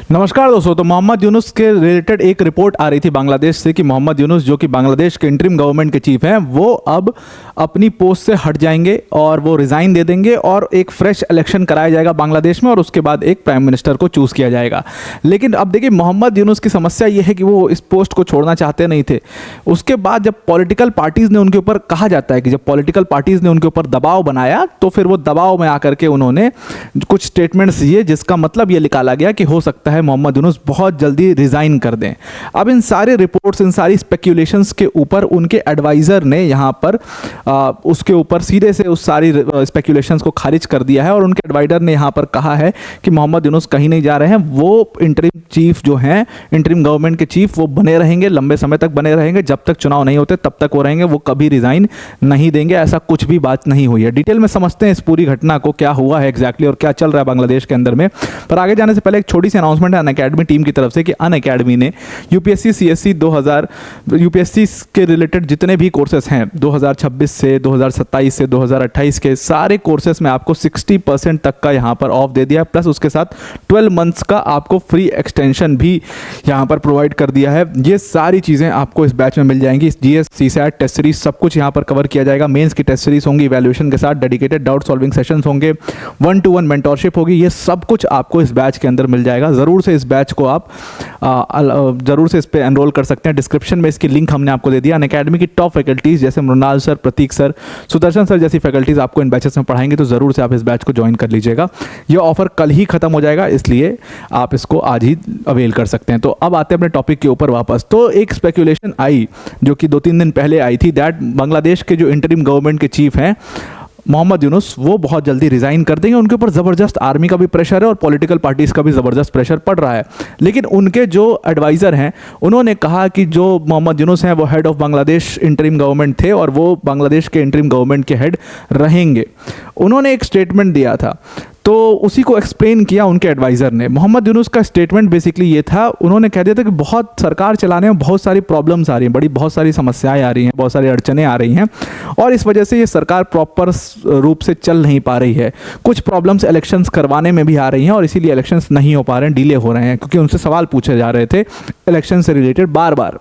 नमस्कार दोस्तों। तो मोहम्मद यूनुस के रिलेटेड एक रिपोर्ट आ रही थी बांग्लादेश से कि मोहम्मद यूनुस जो कि बांग्लादेश के इंटरिम गवर्नमेंट के चीफ हैं, वो अब अपनी पोस्ट से हट जाएंगे और वो रिज़ाइन दे देंगे और एक फ्रेश इलेक्शन कराया जाएगा बांग्लादेश में और उसके बाद एक प्राइम मिनिस्टर को चूज़ किया जाएगा। लेकिन अब देखिए, मोहम्मद यूनुस की समस्या ये है कि वो इस पोस्ट को छोड़ना चाहते नहीं थे। उसके बाद जब पॉलिटिकल पार्टीज़ ने उनके ऊपर, कहा जाता है कि जब पॉलिटिकल पार्टीज़ ने उनके ऊपर दबाव बनाया तो फिर वो दबाव में आकर के उन्होंने कुछ स्टेटमेंट्स दिए, जिसका मतलब ये निकाला गया कि हो सकता है मोहम्मद यूनुस बहुत जल्दी रिज़ाइन कर दें। अब इन सारे रिपोर्ट्स, इन सारी स्पेक्यूलेशंस के ऊपर उनके एडवाइज़र ने यहाँ पर उसके ऊपर सीधे से उस सारी स्पेक्यूलेशंस को खारिज कर दिया है और उनके एडवाइज़र ने यहाँ पर कहा है कि मोहम्मद यूनुस कहीं नहीं जा रहे हैं। वो इंटरिम चीफ जो हैं, इंटरिम गवर्नमेंट के चीफ, वो बने रहेंगे, लंबे समय तक बने रहेंगे, जब तक चुनाव नहीं होते तब तक वो रहेंगे, वो कभी रिज़ाइन नहीं देंगे। ऐसा कुछ भी बात नहीं हुई है। डिटेल में समझते हैं इस पूरी घटना को, क्या हुआ है एग्जैक्टली और क्या चल रहा है बांग्लादेश के अंदर में। पर आगे जाने से पहले एक छोटी सी अनाउंसमेंट है अनअकैडमी टीम की तरफ से कि अनअकैडमी ने यूपीएससी सीएससी 2000 यूपीएससी के रिलेटेड जितने भी कोर्सेज हैं 2026 से 2027 से 2028 के सारे कोर्सेज में आपको 60% तक का यहाँ पर ऑफ दे दिया है, प्लस उसके साथ 12 मंथ्स का आपको फ्री एक्सटेंशन भी यहाँ पर प्रोवाइड कर दिया है। ये सारी चीज़ें आपको इस बैच में मिल जाएंगी। जीएस, सीसैट, टेस्ट सीरीज सब कुछ यहाँ पर कवर किया जाएगा। मेंस की टेस्ट सीरीज होंगी, इवैल्यूएशन के साथ डेडिकेटेड डाउट सॉल्विंग सेशंस होंगे, 1-to-1 मेंटोरशिप होगी। ये सब कुछ आपको इस बैच के अंदर मिल जाएगा। ज़रूर से इस बैच को आप ज़रूर से इस पर एनरोल कर सकते हैं। डिस्क्रिप्शन में इसकी लिंक हमने आपको दे दिया। अनअकैडमी की टॉप फैकल्टीज़ जैसे मृणाल सर, प्रतीक सर, सुदर्शन सर जैसी फैकल्टीज़ आपको इन बैचेस में पढ़ाएंगे, तो ज़रूर से आप इस बैच को ज्वाइन कर लीजिएगा। ये ऑफर कल ही खत्म हो जाएगा, इसलिए आप इसको आज ही अवेल कर सकते हैं। तो अब आते हैं अपने टॉपिक के ऊपर वापस। तो एक स्पेक्यूलेशन आई जो कि 2-3 दिन पहले आई थी, दैट बांग्लादेश के जो इंटरिम गवर्नमेंट के चीफ हैं मोहम्मद यूनुस, वो बहुत जल्दी रिज़ाइन कर देंगे। उनके ऊपर ज़बरदस्त आर्मी का भी प्रेशर है और पॉलिटिकल पार्टीज़ का भी ज़बरदस्त प्रेशर पड़ रहा है। लेकिन उनके जो एडवाइज़र हैं उन्होंने कहा कि जो मोहम्मद यूनुस हैं वो head of Bangladesh interim government थे और वो बांग्लादेश के इंटरिम गवर्नमेंट के हेड रहेंगे। उन्होंने एक स्टेटमेंट दिया था, तो उसी को एक्सप्लेन किया उनके एडवाइज़र ने। मोहम्मद यूनुस का स्टेटमेंट बेसिकली ये था, उन्होंने कह दिया था कि बहुत सरकार चलाने में बहुत सारी प्रॉब्लम्स आ रही हैं, बहुत सारी समस्याएं आ रही हैं, बहुत सारी अड़चनें आ रही हैं और इस वजह से ये सरकार प्रॉपर रूप से चल नहीं पा रही है। कुछ प्रॉब्लम्स इलेक्शंस करवाने में भी आ रही हैं और इसीलिए इलेक्शंस नहीं हो पा रहे हैं, डिले हो रहे हैं, क्योंकि उनसे सवाल पूछे जा रहे थे इलेक्शन से रिलेटेड बार बार।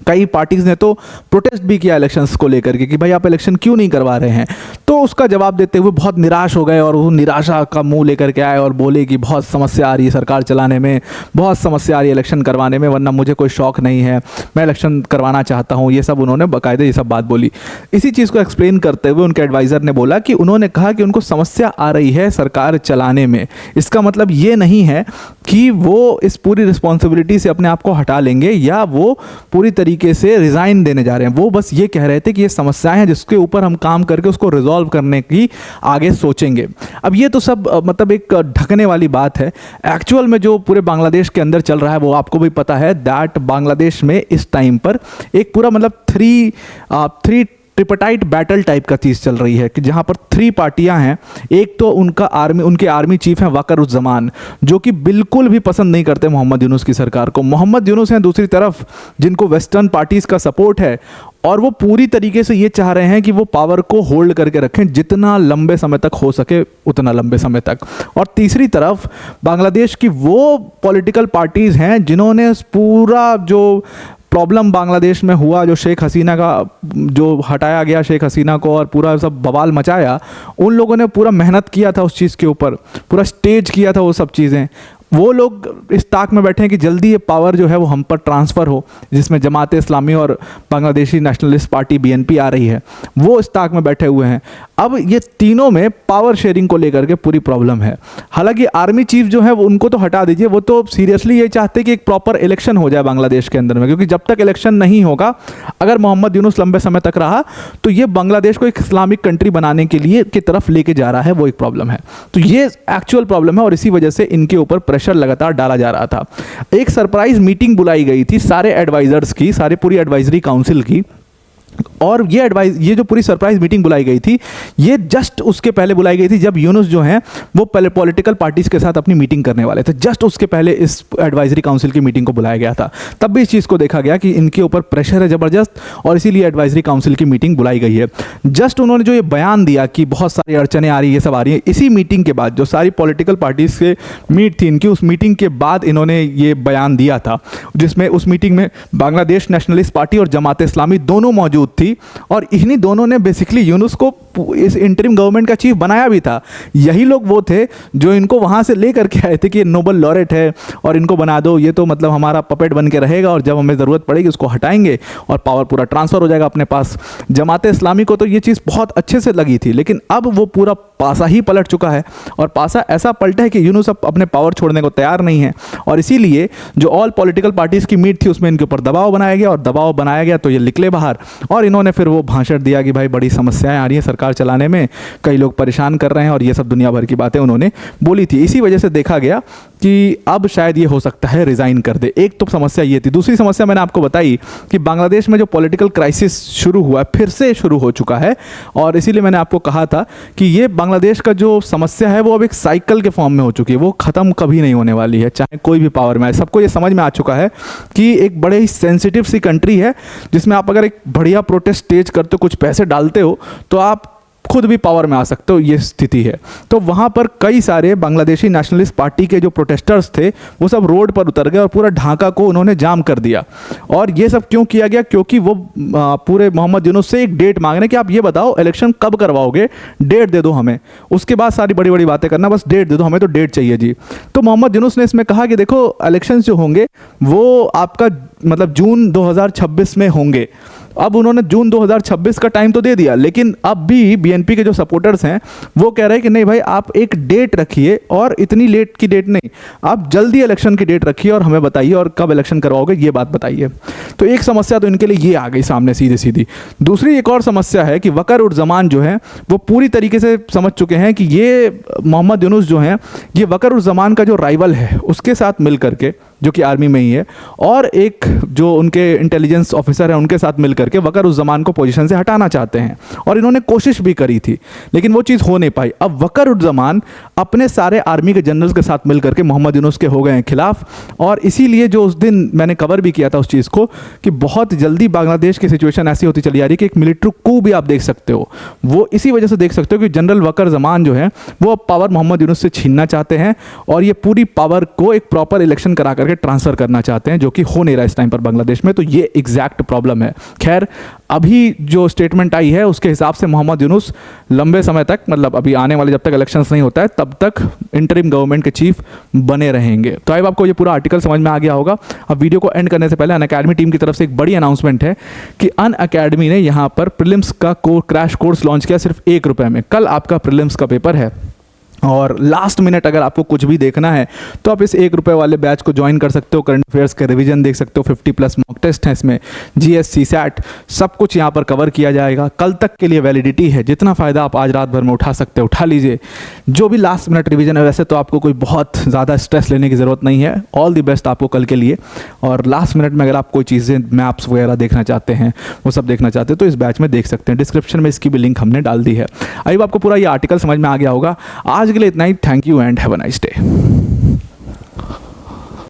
कई पार्टीज़ ने तो प्रोटेस्ट भी किया इलेक्शंस को लेकर के कि भाई आप इलेक्शन क्यों नहीं करवा रहे हैं। तो उसका जवाब देते हुए बहुत निराश हो गए और वो निराशा का मुंह लेकर के आए और बोले कि बहुत समस्या आ रही है सरकार चलाने में, बहुत समस्या आ रही है इलेक्शन करवाने में, वरना मुझे कोई शौक़ नहीं है, मैं इलेक्शन करवाना चाहता हूँ। ये सब उन्होंने बाकायदे ये सब बात बोली। इसी चीज़ को एक्सप्लेन करते हुए उनके एडवाइज़र ने बोला कि उन्होंने कहा कि उनको समस्या आ रही है सरकार चलाने में। इसका मतलब ये नहीं है कि वो इस पूरी रिस्पॉन्सिबिलिटी से अपने आप को हटा लेंगे या वो पूरी तरीके से रिज़ाइन देने जा रहे हैं। वो बस ये कह रहे थे कि ये समस्याएं हैं जिसके ऊपर हम काम करके उसको रिजॉल्व करने की आगे सोचेंगे। अब ये तो सब मतलब एक ढकने वाली बात है। एक्चुअल में जो पूरे बांग्लादेश के अंदर चल रहा है वो आपको भी पता है, दैट बांग्लादेश में इस टाइम पर एक पूरा मतलब थ्री ट्रिपटाइट बैटल टाइप का चीज़ चल रही है कि जहाँ पर 3 पार्टियाँ हैं। एक तो उनके आर्मी चीफ हैं वक़ारुज़्ज़मान, जो कि बिल्कुल भी पसंद नहीं करते मोहम्मद यूनुस की सरकार को। मोहम्मद यूनुस हैं दूसरी तरफ, जिनको वेस्टर्न पार्टीज़ का सपोर्ट है और वो पूरी तरीके से ये चाह रहे हैं कि वो पावर को होल्ड करके रखें जितना लंबे समय तक हो सके, उतना लंबे समय तक। और तीसरी तरफ बांग्लादेश की वो पॉलिटिकल पार्टीज़ हैं जिन्होंने पूरा जो प्रॉब्लम बांग्लादेश में हुआ, जो शेख हसीना का जो हटाया गया शेख हसीना को और पूरा सब बवाल मचाया, उन लोगों ने पूरा मेहनत किया था उस चीज़ के ऊपर, पूरा स्टेज किया था वो सब चीज़ें। वो लोग इस ताक में बैठे हैं कि जल्दी ये पावर जो है वो हम पर ट्रांसफ़र हो, जिसमें जमात इस्लामी और बांग्लादेशी नेशनलिस्ट पार्टी बीएनपी आ रही है, वो इस ताक में बैठे हुए हैं। अब ये तीनों में पावर शेयरिंग को लेकर के पूरी प्रॉब्लम है। हालांकि आर्मी चीफ जो है वो उनको तो हटा दीजिए, वो तो सीरियसली ये चाहते कि एक प्रॉपर इलेक्शन हो जाए बांग्लादेश के अंदर में, क्योंकि जब तक इलेक्शन नहीं होगा, अगर मोहम्मद यूनुस लंबे समय तक रहा तो ये बांग्लादेश को एक इस्लामिक कंट्री बनाने के लिए की तरफ लेके जा रहा है, वो एक प्रॉब्लम है। तो ये एक्चुअल प्रॉब्लम है और इसी वजह से इनके ऊपर प्रेशर लगातार डाला जा रहा था। एक सरप्राइज मीटिंग बुलाई गई थी सारे एडवाइजर्स की, सारे पूरी एडवाइजरी काउंसिल की, और ये जो पूरी सरप्राइज मीटिंग बुलाई गई थी, ये जस्ट उसके पहले बुलाई गई थी जब यूनुस जो हैं वो पॉलिटिकल पार्टीज के साथ अपनी मीटिंग करने वाले थे। जस्ट उसके पहले इस एडवाइजरी काउंसिल की मीटिंग को बुलाया गया था। तब भी इस चीज़ को देखा गया कि इनके ऊपर प्रेशर है ज़बरदस्त और इसीलिए एडवाइजरी काउंसिल की मीटिंग बुलाई गई है। जस्ट उन्होंने जो ये बयान दिया कि बहुत सारी अड़चनें आ रही है, ये सब आ रही है, इसी मीटिंग के बाद जो सारी पॉलिटिकल पार्टीज से मीट थी इनकी, उस मीटिंग के बाद इन्होंने ये बयान दिया था, जिसमें उस मीटिंग में बांग्लादेश नेशनलिस्ट पार्टी और जमात इस्लामी दोनों मौजूद थी। और इन्हीं दोनों ने बेसिकली यूनुस को इस इंटरिम गवर्नमेंट का चीफ बनाया भी था। यही लोग वो थे जो इनको वहाँ से ले करके आए थे कि नोबल लॉरेट है और इनको बना दो, ये तो मतलब हमारा पपेट बन के रहेगा और जब हमें ज़रूरत पड़ेगी उसको हटाएंगे और पावर पूरा ट्रांसफ़र हो जाएगा अपने पास। जमात इस्लामी को तो ये चीज़ बहुत अच्छे से लगी थी, लेकिन अब वो पूरा पासा ही पलट चुका है और पासा ऐसा पलटा है कि यूनुस अब अपने पावर छोड़ने को तैयार नहीं है। और इसीलिए जो ऑल पॉलिटिकल पार्टीज़ की मीट थी उसमें इनके ऊपर दबाव बनाया गया और दबाव बनाया गया तो ये निकले बाहर और इन्होंने फिर वो भाषण दिया कि भाई बड़ी समस्याएं आ रही हैं सरकार चलाने में, कई लोग परेशान कर रहे हैं और ये सब दुनिया भर की बातें उन्होंने बोली थी। इसी वजह से देखा गया कि अब शायद ये हो सकता है रिज़ाइन कर दे। एक तो समस्या ये थी। दूसरी समस्या मैंने आपको बताई कि बांग्लादेश में जो पॉलिटिकल क्राइसिस शुरू हुआ है फिर से शुरू हो चुका है और इसीलिए मैंने आपको कहा था कि ये बांग्लादेश का जो समस्या है वो अब एक साइकिल के फॉर्म में हो चुकी है, वो ख़त्म कभी नहीं होने वाली है, चाहे कोई भी पावर में आए। सबको ये समझ में आ चुका है कि एक बड़े ही सेंसिटिव सी कंट्री है जिसमें आप अगर एक बढ़िया प्रोटेस्ट स्टेज करते हो, कुछ पैसे डालते हो तो आप खुद भी पावर में आ सकते हो, ये स्थिति है। तो वहाँ पर कई सारे बांग्लादेशी नेशनलिस्ट पार्टी के जो प्रोटेस्टर्स थे वो सब रोड पर उतर गए और पूरा ढाका को उन्होंने जाम कर दिया। और ये सब क्यों किया गया? क्योंकि वो पूरे मोहम्मद यूनुस से एक डेट मांग रहे हैं कि आप ये बताओ इलेक्शन कब करवाओगे, डेट दे दो हमें, उसके बाद सारी बड़ी बड़ी बातें करना, बस डेट दे दो, हमें तो डेट चाहिए जी। तो मोहम्मद यूनुस ने इसमें कहा कि देखो इलेक्शंस जो होंगे वो आपका मतलब जून 2026 में होंगे। अब उन्होंने जून 2026 का टाइम तो दे दिया, लेकिन अब भी बीएनपी के जो सपोर्टर्स हैं वो कह रहे हैं कि नहीं भाई आप एक डेट रखिए और इतनी लेट की डेट नहीं, आप जल्दी इलेक्शन की डेट रखिए और हमें बताइए और कब इलेक्शन करवाओगे ये बात बताइए। तो एक समस्या तो इनके लिए ये आ गई सामने सीधी सीधी। दूसरी एक और समस्या है कि वकर-उज़-ज़मान जो है वो पूरी तरीके से समझ चुके हैं कि ये मोहम्मद यूनुस जो हैं ये वकर-उज़-ज़मान का जो राइवल है उसके साथ मिल करके, जो कि आर्मी में ही है, और एक जो उनके इंटेलिजेंस ऑफिसर हैं उनके साथ मिल करके वकर-उज़-ज़मान को पोजीशन से हटाना चाहते हैं। और इन्होंने कोशिश भी करी थी लेकिन वो चीज़ हो नहीं पाई। अब वकर-उज़-ज़मान अपने सारे आर्मी के जनरल्स के साथ मिल करके मोहम्मद यूनुस के हो गए हैं खिलाफ। और इसीलिए जो उस दिन मैंने कवर भी किया था उस चीज़ को कि बहुत जल्दी बांग्लादेश की सिचुएशन ऐसी होती चली आ रही है कि एक मिलिट्री कू भी आप देख सकते हो। वो इसी वजह से देख सकते हो कि जनरल वकर-उज़-ज़मान जो है वो अब पावर मोहम्मद यूनुस से छीनना चाहते हैं और ये पूरी पावर को एक प्रॉपर इलेक्शन करा करके ट्रांसफ़र करना चाहते हैं, जो कि हो नहीं रहा इस टाइम पर बांग्लादेश में। तो ये एग्जैक्ट प्रॉब्लम है। खैर अभी जो स्टेटमेंट आई है उसके हिसाब से मोहम्मद यूनुस लंबे समय तक, मतलब अभी आने वाले जब तक इलेक्शंस नहीं होता है तब तक इंटरिम गवर्नमेंट के चीफ बने रहेंगे। तो आई आपको ये पूरा आर्टिकल समझ में आ गया होगा। अब वीडियो को एंड करने से पहले अनअकैडमी टीम की तरफ से एक बड़ी अनाउंसमेंट है कि अनअकैडमी ने यहाँ पर प्रीलिम्स का क्रैश कोर्स लॉन्च किया सिर्फ ₹1 में। कल आपका प्रीलिम्स का पेपर है और लास्ट मिनट अगर आपको कुछ भी देखना है तो आप इस ₹1 वाले बैच को ज्वाइन कर सकते हो। करंट अफेयर्स के रिवीजन देख सकते हो, 50+ मॉक टेस्ट हैं इसमें, जीएस सीसैट सब कुछ यहाँ पर कवर किया जाएगा। कल तक के लिए वैलिडिटी है, जितना फ़ायदा आप आज रात भर में उठा सकते हो उठा लीजिए। जो भी लास्ट मिनट रिवीजन है वैसे तो आपको कोई बहुत ज़्यादा स्ट्रेस लेने की ज़रूरत नहीं है। ऑल दी बेस्ट आपको कल के लिए। और लास्ट मिनट में अगर आप कोई चीज़ें मैप्स वगैरह देखना चाहते हैं, वो सब देखना चाहते हैं तो इस बैच में देख सकते हैं। डिस्क्रिप्शन में इसकी भी लिंक हमने डाल दी है। आई आपको पूरा ये आर्टिकल समझ में आ गया होगा। आज के लिए इतना ही। Thank you and have a nice day.